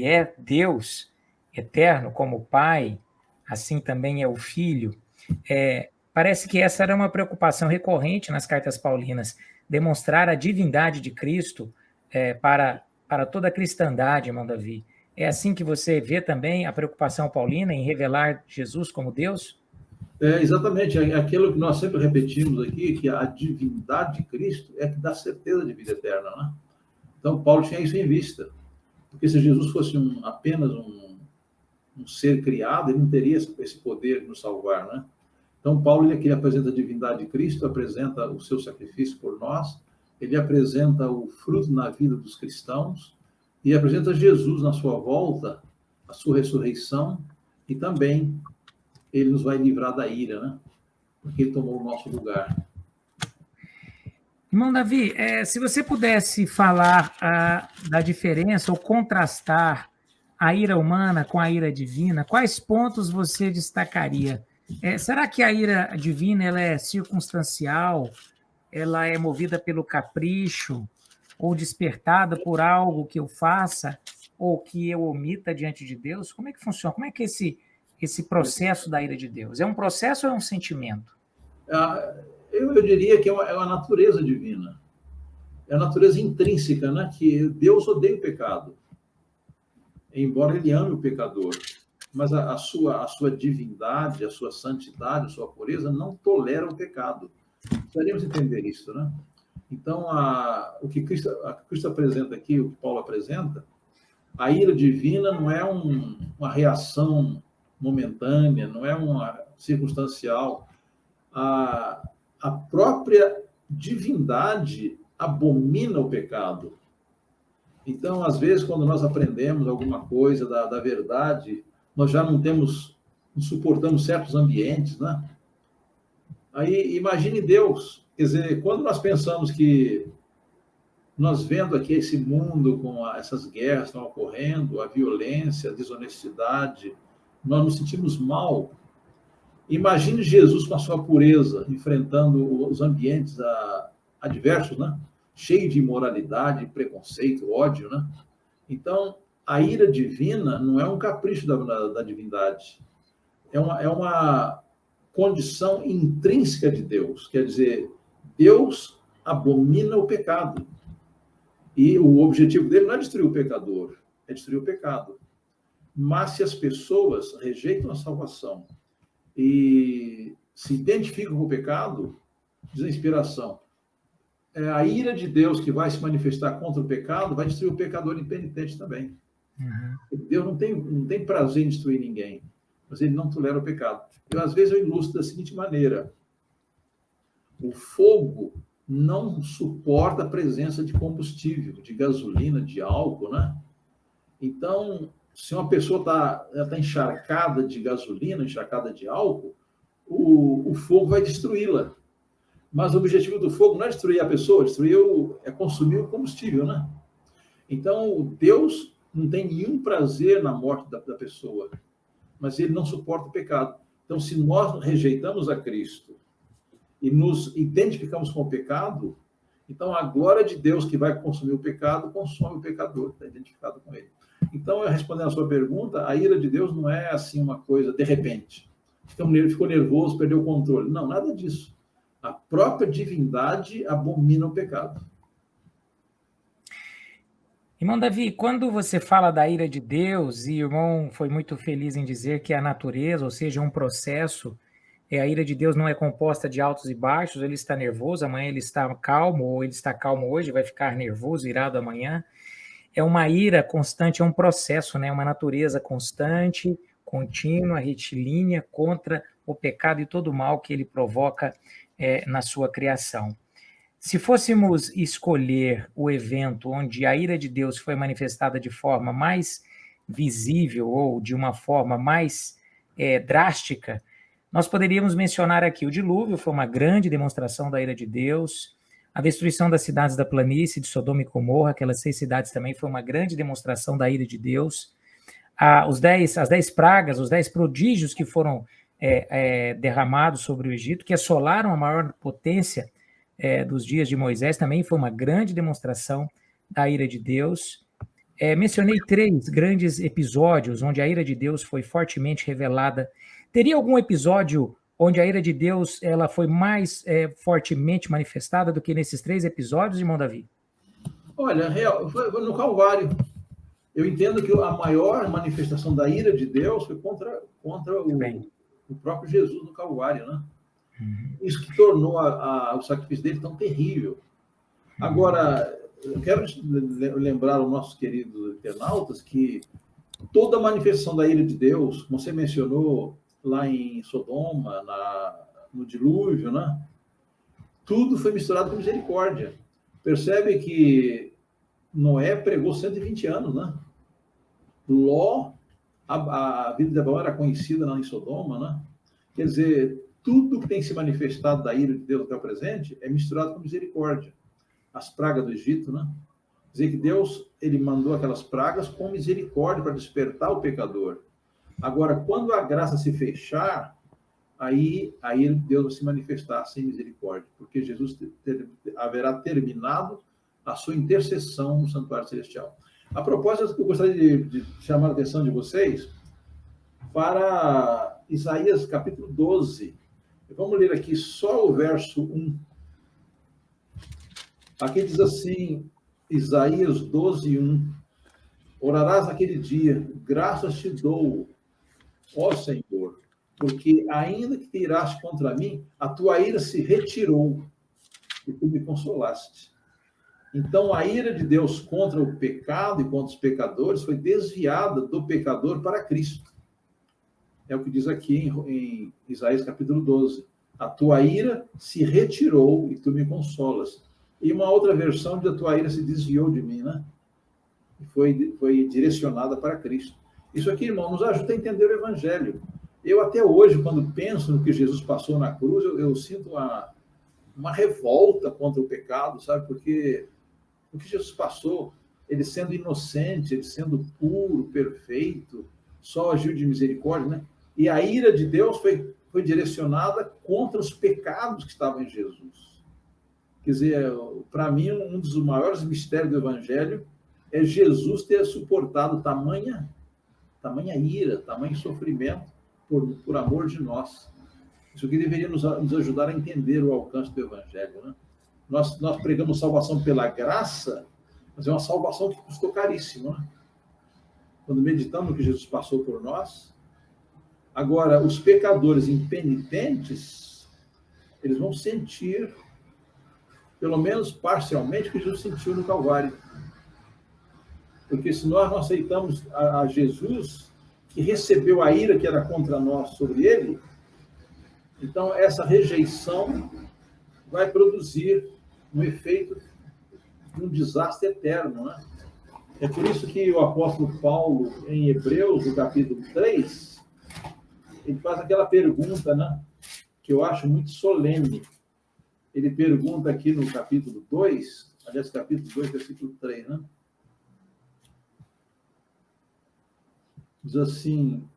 é Deus eterno como Pai, assim também é o Filho. Parece que essa era uma preocupação recorrente nas cartas paulinas, demonstrar a divindade de Cristo para toda a cristandade, irmão Davi. É assim que você vê também a preocupação paulina em revelar Jesus como Deus? Exatamente, aquilo que nós sempre repetimos aqui, que a divindade de Cristo é que dá certeza de vida eterna, né? Então, Paulo tinha isso em vista, porque se Jesus fosse apenas um ser criado, ele não teria esse poder de nos salvar, né? Então, Paulo, ele apresenta a divindade de Cristo, apresenta o seu sacrifício por nós, ele apresenta o fruto na vida dos cristãos e apresenta Jesus na sua volta, a sua ressurreição, e também ele nos vai livrar da ira, né? Porque ele tomou o nosso lugar. Irmão Davi, se você pudesse falar da diferença ou contrastar a ira humana com a ira divina, quais pontos você destacaria? Será que a ira divina ela é circunstancial? Ela é movida pelo capricho? Ou despertada por algo que eu faça ou que eu omita diante de Deus? Como é que funciona? Como é que esse processo da ira de Deus? É um processo ou é um sentimento? Eu diria que é uma natureza divina. É a natureza intrínseca, né? Que Deus odeia o pecado. Embora ele ame o pecador. Mas a sua divindade, a sua santidade, a sua pureza não tolera o pecado. Precisamos entender isso, né? Então, o que Cristo apresenta aqui, o que Paulo apresenta, a ira divina não é uma reação momentânea, não é uma circunstancial. A própria divindade abomina o pecado. Então, às vezes, quando nós aprendemos alguma coisa da verdade, nós já não suportamos certos ambientes, né? Aí, imagine Deus. Quer dizer, quando nós pensamos que nós vendo aqui esse mundo com essas guerras que estão ocorrendo, a violência, a desonestidade, nós nos sentimos mal. Imagine Jesus com a sua pureza, enfrentando os ambientes adversos, né? Cheio de imoralidade, preconceito, ódio, né? Então, a ira divina não é um capricho da divindade. É uma condição intrínseca de Deus. Quer dizer, Deus abomina o pecado. E o objetivo dele não é destruir o pecador, é destruir o pecado. Mas se as pessoas rejeitam a salvação e se identificam com o pecado, diz a inspiração, a ira de Deus que vai se manifestar contra o pecado vai destruir o pecador impenitente também. Uhum. Deus não tem prazer em destruir ninguém, mas ele não tolera o pecado. Às vezes eu ilustro da seguinte maneira: o fogo não suporta a presença de combustível, de gasolina, de álcool, né? Então, se uma pessoa está encharcada de gasolina, encharcada de álcool, o fogo vai destruí-la. Mas o objetivo do fogo não é destruir a pessoa, é consumir o combustível, né? Então, Deus não tem nenhum prazer na morte da pessoa, mas ele não suporta o pecado. Então, se nós rejeitamos a Cristo e nos identificamos com o pecado, então a glória de Deus que vai consumir o pecado, consome o pecador que está identificado com ele. Então, respondendo a sua pergunta, a ira de Deus não é assim uma coisa de repente. Ficou nervoso, perdeu o controle. Não, nada disso. A própria divindade abomina o pecado. Irmão Davi, quando você fala da ira de Deus, e o irmão foi muito feliz em dizer que a natureza, ou seja, um processo, a ira de Deus não é composta de altos e baixos, ele está nervoso, amanhã ele está calmo, ou ele está calmo hoje, vai ficar nervoso, irado amanhã. É uma ira constante, é um processo, né? Uma natureza constante, contínua, retilínea, contra o pecado e todo o mal que ele provoca na sua criação. Se fôssemos escolher o evento onde a ira de Deus foi manifestada de forma mais visível ou de uma forma mais drástica, nós poderíamos mencionar aqui o dilúvio, foi uma grande demonstração da ira de Deus. A destruição das cidades da planície de Sodoma e Gomorra, aquelas 6 cidades também, foi uma grande demonstração da ira de Deus. As 10 pragas, os 10 prodígios que foram derramados sobre o Egito, que assolaram a maior potência dos dias de Moisés, também foi uma grande demonstração da ira de Deus. Mencionei 3 grandes episódios onde a ira de Deus foi fortemente revelada. Teria algum episódio onde a ira de Deus ela foi mais fortemente manifestada do que nesses 3 episódios, irmão Davi? Olha, foi no Calvário. Eu entendo que a maior manifestação da ira de Deus foi contra o próprio Jesus no Calvário, né? Isso que tornou o sacrifício dele tão terrível. Agora, eu quero lembrar aos nossos queridos internautas que toda manifestação da ira de Deus, como você mencionou lá em Sodoma, no dilúvio, né? Tudo foi misturado com misericórdia. Percebe que Noé pregou 120 anos, né? Ló, a vida de Abraão era conhecida lá em Sodoma, né? Quer dizer, tudo que tem se manifestado da ira de Deus até o presente é misturado com misericórdia. As pragas do Egito, né? Quer dizer que Deus, ele mandou aquelas pragas com misericórdia para despertar o pecador. Agora, quando a graça se fechar, aí Deus vai se manifestar sem misericórdia, porque Jesus haverá terminado a sua intercessão no santuário celestial. A propósito, eu gostaria de chamar a atenção de vocês para Isaías capítulo 12. Vamos ler aqui só o verso 1. Aqui diz assim, Isaías 12, 1. Orarás naquele dia, graças te dou, ó Senhor, porque ainda que te iraste contra mim, a tua ira se retirou e tu me consolaste. Então, a ira de Deus contra o pecado e contra os pecadores foi desviada do pecador para Cristo. É o que diz aqui em Isaías capítulo 12. A tua ira se retirou e tu me consolas. E uma outra versão de a tua ira se desviou de mim, né? E foi direcionada para Cristo. Isso aqui, irmão, nos ajuda a entender o Evangelho. Eu até hoje, quando penso no que Jesus passou na cruz, eu sinto uma revolta contra o pecado, sabe? Porque o que Jesus passou, ele sendo inocente, ele sendo puro, perfeito, só agiu de misericórdia, né? E a ira de Deus foi direcionada contra os pecados que estavam em Jesus. Quer dizer, para mim, um dos maiores mistérios do Evangelho é Jesus ter suportado tamanha ira, tamanho sofrimento por amor de nós. Isso aqui deveria nos ajudar a entender o alcance do Evangelho, né? Nós pregamos salvação pela graça, mas é uma salvação que custou caríssimo, né? Quando meditamos no que Jesus passou por nós. Agora, os pecadores impenitentes, eles vão sentir, pelo menos parcialmente, o que Jesus sentiu no Calvário. Porque se nós não aceitamos a Jesus, que recebeu a ira que era contra nós sobre ele, então essa rejeição vai produzir um efeito de um desastre eterno, né? É por isso que o apóstolo Paulo, em Hebreus, no capítulo 3, ele faz aquela pergunta, né, que eu acho muito solene. Ele pergunta aqui no capítulo 2, aliás, capítulo 2, versículo 3, né? Diz assim,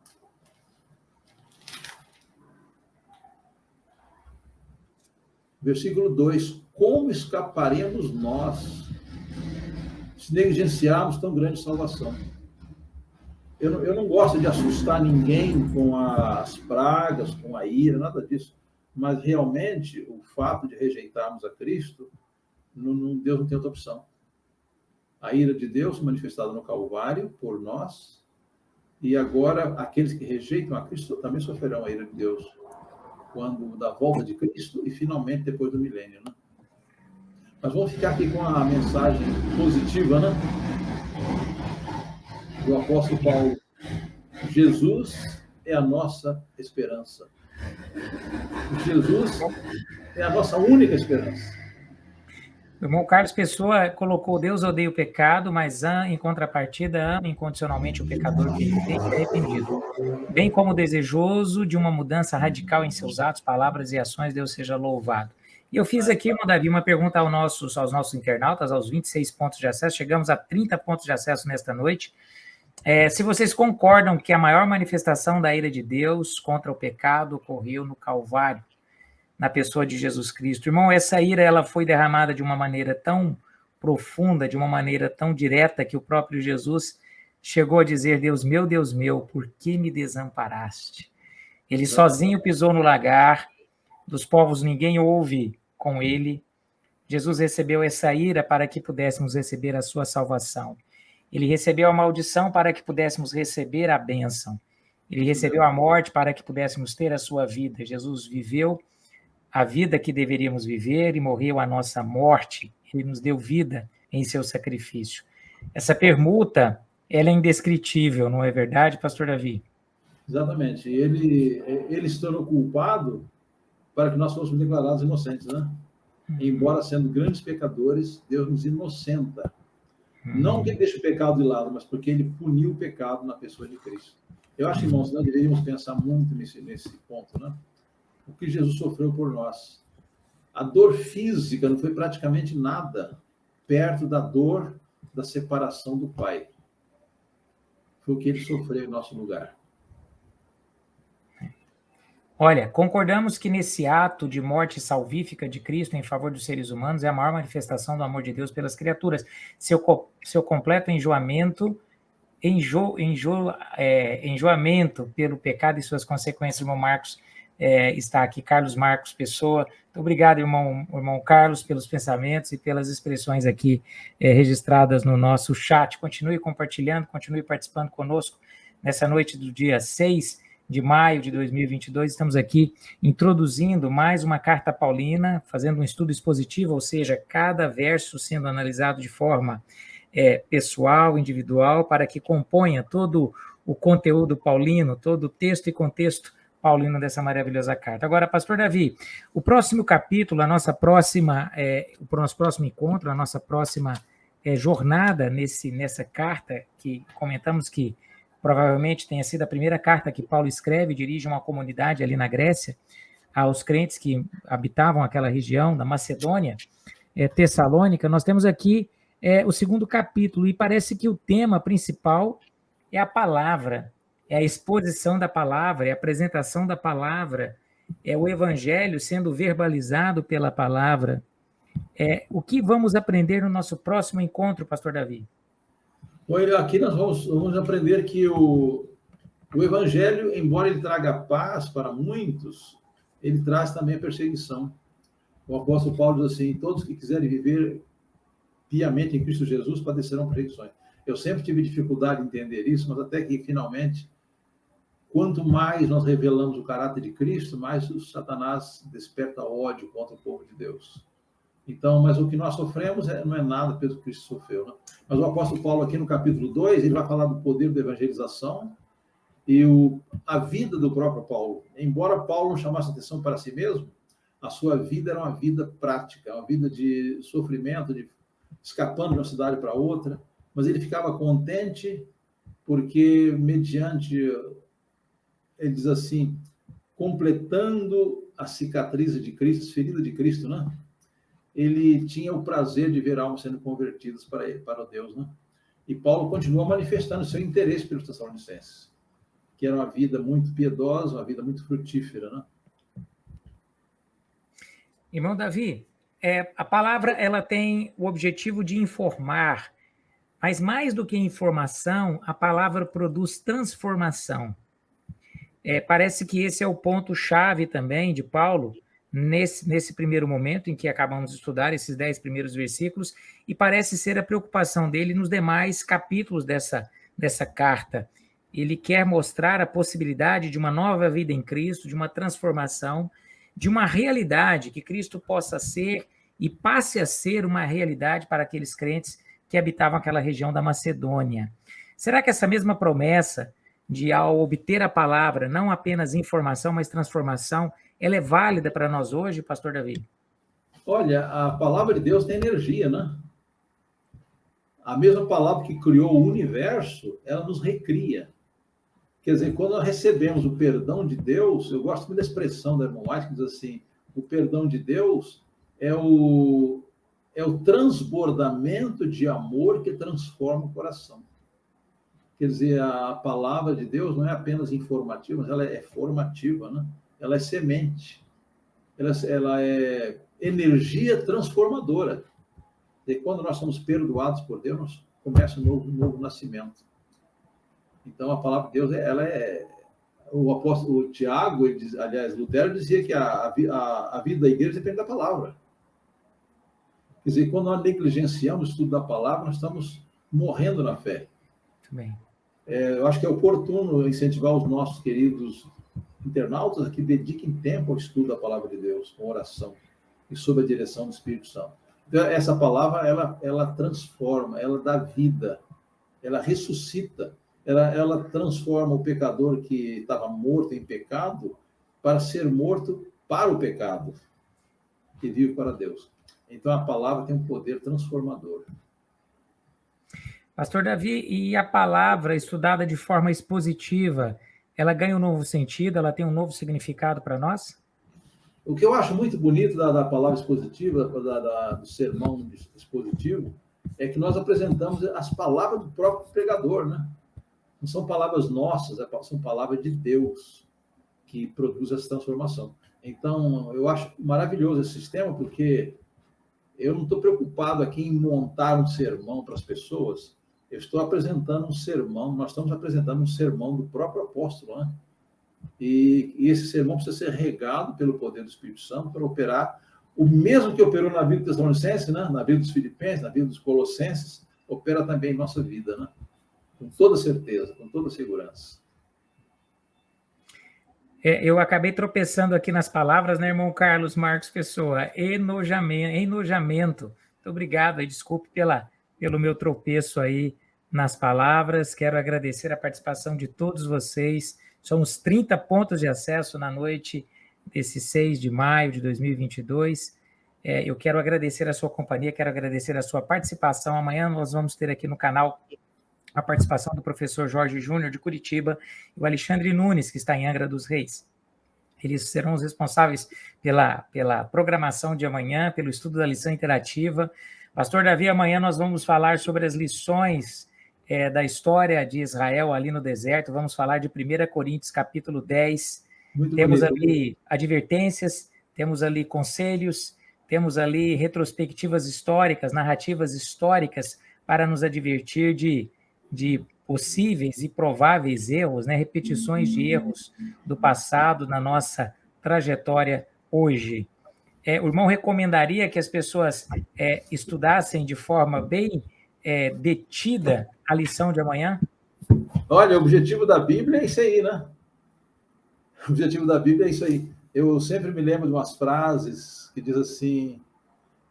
versículo 2, como escaparemos nós se negligenciarmos tão grande salvação? Eu não gosto de assustar ninguém com as pragas, com a ira, nada disso. Mas, realmente, o fato de rejeitarmos a Cristo, Deus não tem outra opção. A ira de Deus manifestada no Calvário por nós, e agora aqueles que rejeitam a Cristo também sofrerão a ira de Deus quando da volta de Cristo e, finalmente, depois do milênio, né? Mas vamos ficar aqui com a mensagem positiva, né? Do apóstolo Paulo. Jesus é a nossa esperança. Jesus é a nossa única esperança. O irmão Carlos Pessoa colocou: Deus odeia o pecado, mas em contrapartida ama incondicionalmente o pecador penitente e arrependido. Bem como desejoso de uma mudança radical em seus atos, palavras e ações, Deus seja louvado. E eu fiz aqui, irmão Davi, uma pergunta aos nossos internautas, aos 26 pontos de acesso. Chegamos a 30 pontos de acesso nesta noite. Se vocês concordam que a maior manifestação da ira de Deus contra o pecado ocorreu no Calvário, na pessoa de Jesus Cristo. Irmão, essa ira ela foi derramada de uma maneira tão profunda, de uma maneira tão direta, que o próprio Jesus chegou a dizer: Deus meu, por que me desamparaste? Ele sozinho pisou no lagar, dos povos ninguém houve com ele, Jesus recebeu essa ira para que pudéssemos receber a sua salvação. Ele recebeu a maldição para que pudéssemos receber a bênção. Ele recebeu a morte para que pudéssemos ter a sua vida. Jesus viveu a vida que deveríamos viver e morreu a nossa morte. Ele nos deu vida em seu sacrifício. Essa permuta, ela é indescritível, não é verdade, pastor Davi? Exatamente. Ele se tornou culpado para que nós fôssemos declarados inocentes, né? Embora sendo grandes pecadores, Deus nos inocenta. Não que ele deixe o pecado de lado, mas porque ele puniu o pecado na pessoa de Cristo. Eu acho, irmãos, nós deveríamos pensar muito nesse ponto, né? O que Jesus sofreu por nós. A dor física não foi praticamente nada perto da dor da separação do Pai. Foi o que ele sofreu em nosso lugar. Olha, concordamos que nesse ato de morte salvífica de Cristo em favor dos seres humanos é a maior manifestação do amor de Deus pelas criaturas. Seu completo enjoamento pelo pecado e suas consequências, irmão Marcos, está aqui, Carlos Marcos Pessoa. Muito obrigado, irmão Carlos, pelos pensamentos e pelas expressões aqui registradas no nosso chat. Continue compartilhando, continue participando conosco nessa noite do dia 6 de maio de 2022, estamos aqui introduzindo mais uma carta paulina, fazendo um estudo expositivo, ou seja, cada verso sendo analisado de forma pessoal, individual, para que componha todo o conteúdo paulino, todo o texto e contexto paulino dessa maravilhosa carta. Agora, pastor Davi, o próximo capítulo, o nosso próximo encontro, a nossa próxima jornada nessa carta, que comentamos que provavelmente tenha sido a primeira carta que Paulo escreve, dirige uma comunidade ali na Grécia, aos crentes que habitavam aquela região da Macedônia, Tessalônica. Nós temos aqui o segundo capítulo, e parece que o tema principal é a palavra, é a exposição da palavra, é a apresentação da palavra, é o evangelho sendo verbalizado pela palavra. O que vamos aprender no nosso próximo encontro, pastor Davi? Aqui nós vamos aprender que o evangelho, embora ele traga paz para muitos, ele traz também a perseguição. O apóstolo Paulo diz assim: todos que quiserem viver piamente em Cristo Jesus padecerão perseguições. Eu sempre tive dificuldade em entender isso, mas até que finalmente, quanto mais nós revelamos o caráter de Cristo, mais o Satanás desperta ódio contra o povo de Deus. Então, mas o que nós sofremos não é nada pelo que Cristo sofreu, né? Mas o apóstolo Paulo, aqui no capítulo 2, ele vai falar do poder da evangelização e a vida do próprio Paulo. Embora Paulo não chamasse atenção para si mesmo, a sua vida era uma vida prática, uma vida de sofrimento, de escapando de uma cidade para outra, mas ele ficava contente porque, mediante, ele diz assim, completando a cicatriz de Cristo, ferida de Cristo, né? Ele tinha o prazer de ver almas sendo convertidas para o Deus, né? E Paulo continua manifestando seu interesse pelos Tessalonicenses, que era uma vida muito piedosa, uma vida muito frutífera, né? Irmão Davi, a palavra ela tem o objetivo de informar, mas mais do que informação, a palavra produz transformação. Parece que esse é o ponto-chave também de Paulo, nesse primeiro momento em que acabamos de estudar esses 10 primeiros versículos, e parece ser a preocupação dele nos demais capítulos dessa carta. Ele quer mostrar a possibilidade de uma nova vida em Cristo, de uma transformação, de uma realidade que Cristo possa ser e passe a ser uma realidade para aqueles crentes que habitavam aquela região da Macedônia. Será que essa mesma promessa de, ao obter a palavra, não apenas informação, mas transformação, ela é válida para nós hoje, pastor Davi? Olha, a palavra de Deus tem energia, né? A mesma palavra que criou o universo, ela nos recria. Quer dizer, quando nós recebemos o perdão de Deus, eu gosto muito da expressão da irmã White, que diz assim, o perdão de Deus é o transbordamento de amor que transforma o coração. Quer dizer, a palavra de Deus não é apenas informativa, mas ela é formativa, né? Ela é semente, ela é energia transformadora. E quando nós somos perdoados por Deus, começa um novo nascimento. Então, a palavra de Deus, o apóstolo Tiago, aliás, Lutero dizia que a vida da igreja depende da palavra. Quer dizer, quando nós negligenciamos o estudo da palavra, nós estamos morrendo na fé. Muito bem. Eu acho que é oportuno incentivar os nossos queridos internautas a que dediquem tempo ao estudo da palavra de Deus, com oração e sob a direção do Espírito Santo. Então, essa palavra, ela transforma, ela dá vida, ela ressuscita, ela transforma o pecador que estava morto em pecado para ser morto para o pecado, que vive para Deus. Então, a palavra tem um poder transformador. Pastor Davi, e a palavra estudada de forma expositiva, ela ganha um novo sentido, ela tem um novo significado para nós? O que eu acho muito bonito da palavra expositiva, do sermão expositivo, é que nós apresentamos as palavras do próprio pregador, né? Não são palavras nossas, são palavras de Deus que produz essa transformação. Então, eu acho maravilhoso esse sistema, porque eu não estou preocupado aqui em montar um sermão para as pessoas, eu estou apresentando um sermão, nós estamos apresentando um sermão do próprio apóstolo, né? E esse sermão precisa ser regado pelo poder do Espírito Santo para operar o mesmo que operou na vida dos Tessalonicenses, né? Na vida dos Filipenses, na vida dos Colossenses, opera também em nossa vida, né? Com toda certeza, com toda segurança. Eu acabei tropeçando aqui nas palavras, né, irmão Carlos Marcos Pessoa? Enojamento. Muito obrigado, desculpe pelo meu tropeço aí nas palavras. Quero agradecer a participação de todos vocês. Somos 30 pontos de acesso na noite desse 6 de maio de 2022. Eu quero agradecer a sua companhia, quero agradecer a sua participação. Amanhã nós vamos ter aqui no canal a participação do professor Jorge Júnior, de Curitiba, e o Alexandre Nunes, que está em Angra dos Reis. Eles serão os responsáveis pela programação de amanhã, pelo estudo da lição interativa. Pastor Davi, amanhã nós vamos falar sobre as lições da história de Israel ali no deserto. Vamos falar de 1 Coríntios, capítulo 10. Temos ali advertências, temos ali conselhos, temos ali retrospectivas históricas, narrativas históricas para nos advertir de possíveis e prováveis erros, né, repetições de erros do passado na nossa trajetória hoje. O irmão recomendaria que as pessoas estudassem de forma bem detida a lição de amanhã? Olha, o objetivo da Bíblia é isso aí, né? O objetivo da Bíblia é isso aí. Eu sempre me lembro de umas frases que diz assim: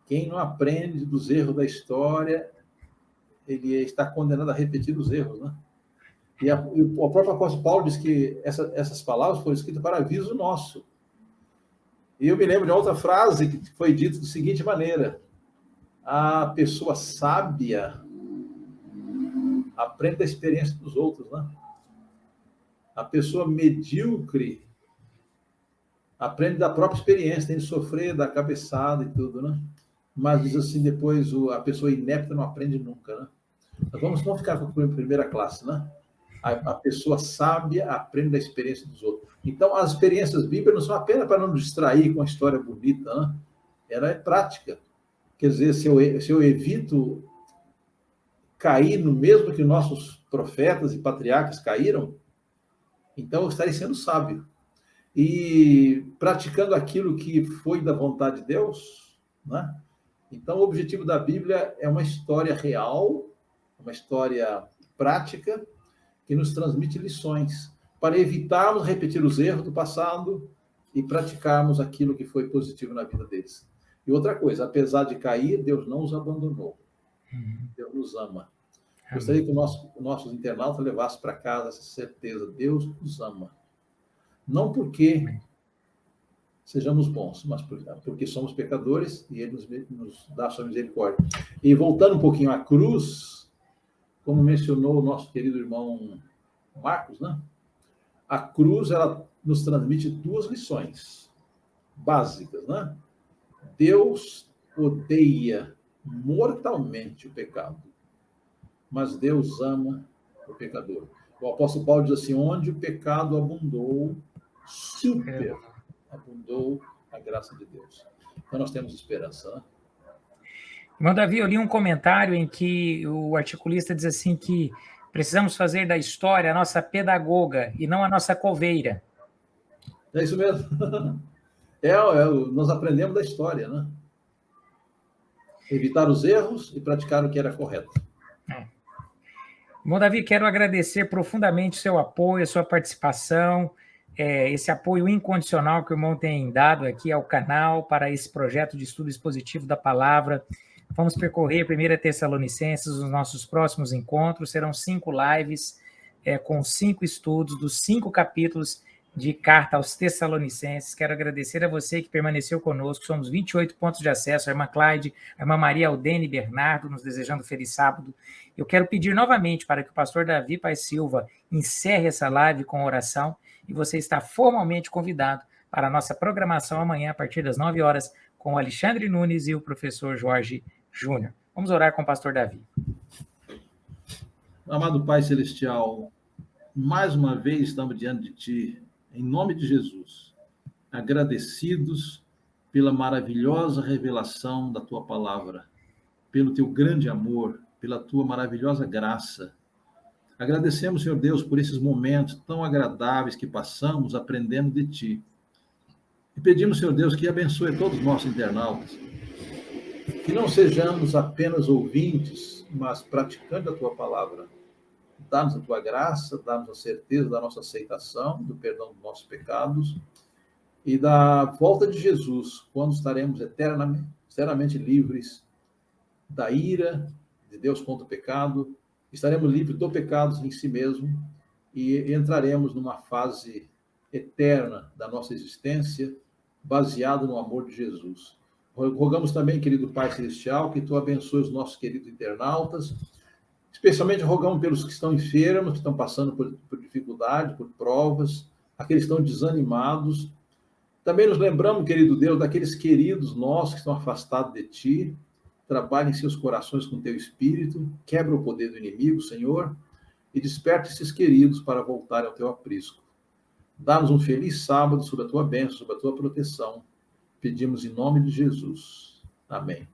quem não aprende dos erros da história, ele está condenado a repetir os erros, né? E o próprio apóstolo Paulo diz que essas palavras foram escritas para aviso nosso. E eu me lembro de outra frase que foi dita da seguinte maneira: a pessoa sábia aprende da experiência dos outros, né? A pessoa medíocre aprende da própria experiência, tem de sofrer, da cabeçada e tudo, né? Mas diz assim, depois a pessoa inepta não aprende nunca, né? Então, vamos ficar com a primeira classe, né? A pessoa sábia aprende da experiência dos outros. Então, as experiências bíblicas não são apenas para não distrair com a história bonita, né? Ela é prática. Quer dizer, se eu evito cair no mesmo que nossos profetas e patriarcas caíram, então eu estarei sendo sábio. E praticando aquilo que foi da vontade de Deus, né? Então, o objetivo da Bíblia é uma história real, uma história prática, que nos transmite lições, para evitarmos repetir os erros do passado e praticarmos aquilo que foi positivo na vida deles. E outra coisa, apesar de cair, Deus não os abandonou. Deus nos ama. Gostaria que nossos internautas levassem para casa essa certeza: Deus nos ama. Não porque sejamos bons, mas porque somos pecadores e Ele nos dá a sua misericórdia. E voltando um pouquinho à cruz, como mencionou o nosso querido irmão Marcos, né? A cruz, ela nos transmite duas lições básicas, né? Deus odeia mortalmente o pecado, mas Deus ama o pecador. O apóstolo Paulo diz assim: onde o pecado abundou, abundou a graça de Deus. Então nós temos esperança, né? Irmão Davi, eu li um comentário em que o articulista diz assim que precisamos fazer da história a nossa pedagoga e não a nossa coveira. É isso mesmo. Nós aprendemos da história, né? Evitar os erros e praticar o que era correto. Bom, Davi, quero agradecer profundamente o seu apoio, a sua participação, esse apoio incondicional que o irmão tem dado aqui ao canal para esse projeto de estudo expositivo da palavra. Vamos percorrer 1 Tessalonicenses, os nossos próximos encontros, serão 5 lives com 5 estudos dos 5 capítulos de Carta aos Tessalonicenses. Quero agradecer a você que permaneceu conosco, somos 28 pontos de acesso, a irmã Clyde, a irmã Maria Aldene Bernardo, nos desejando feliz sábado. Eu quero pedir novamente para que o pastor Davi Paes Silva encerre essa live com oração, e você está formalmente convidado para a nossa programação amanhã, a partir das 9 horas, com o Alexandre Nunes e o professor Jorge Júnior. Vamos orar com o pastor Davi. Amado Pai Celestial, mais uma vez estamos diante de Ti, em nome de Jesus, agradecidos pela maravilhosa revelação da Tua palavra, pelo Teu grande amor, pela Tua maravilhosa graça. Agradecemos, Senhor Deus, por esses momentos tão agradáveis que passamos aprendendo de Ti. E pedimos, Senhor Deus, que abençoe todos os nossos internautas, que não sejamos apenas ouvintes, mas praticantes da Tua palavra. Dá-nos a Tua graça, dá-nos a certeza da nossa aceitação, do perdão dos nossos pecados e da volta de Jesus, quando estaremos eternamente livres da ira de Deus contra o pecado, estaremos livres do pecado em si mesmo e entraremos numa fase eterna da nossa existência, baseado no amor de Jesus. Rogamos também, querido Pai Celestial, que Tu abençoe os nossos queridos internautas, especialmente rogamos pelos que estão enfermos, que estão passando por dificuldade, por provas, aqueles que estão desanimados. Também nos lembramos, querido Deus, daqueles queridos nossos que estão afastados de Ti. Trabalhe em seus corações com Teu Espírito, quebra o poder do inimigo, Senhor, e desperta esses queridos para voltarem ao Teu aprisco. Dá-nos um feliz sábado sob a Tua bênção, sob a Tua proteção. Pedimos em nome de Jesus. Amém.